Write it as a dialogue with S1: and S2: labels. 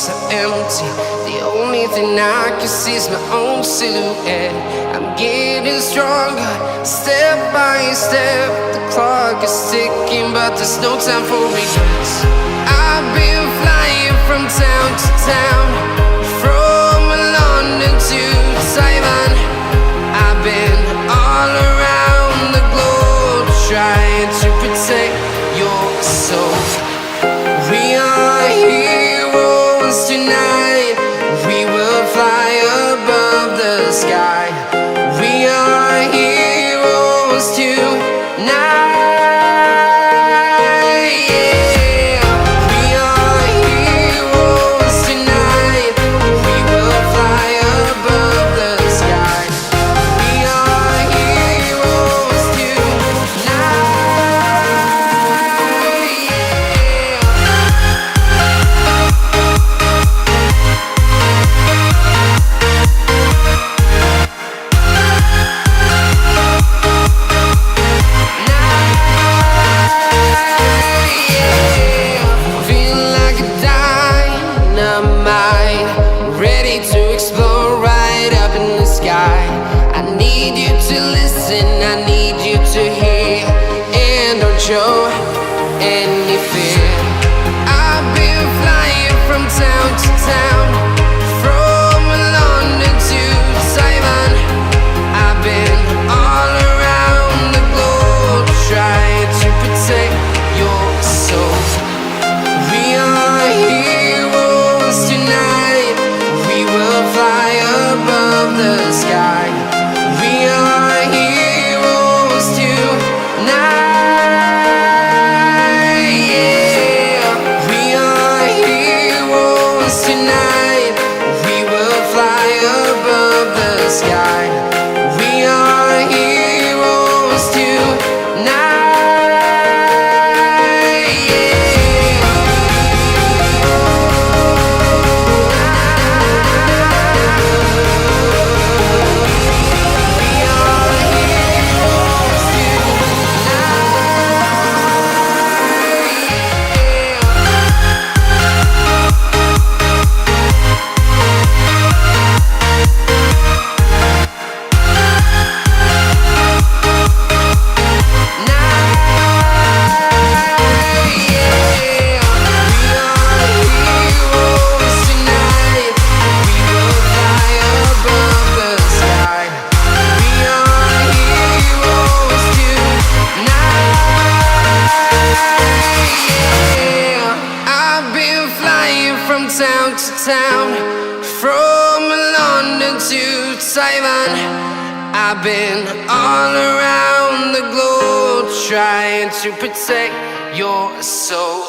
S1: so empty. The only thing I can see is my own silhouette. I'm getting stronger, step by step. The clock is ticking, but there's no time for regrets. I've been flying from town to town, from London to Taiwan. I've been all around the globe, trying to protect your soul. We are heroes tonight. We will fly above the sky. We are heroes tonight. Yeah. We are heroes tonight. We will fly above the sky. We are heroes tonight. Show any fear. I've been flying from town to town, from London to Taiwan. I've been all around the globe, trying to protect your soul. We are heroes tonight. We will fly above the sky. We are heroes tonight. Tonight, we will fly above the sky. We are heroes tonight. Yeah. We are heroes town to town, from London to Taiwan. I've been all around the globe, trying to protect your soul.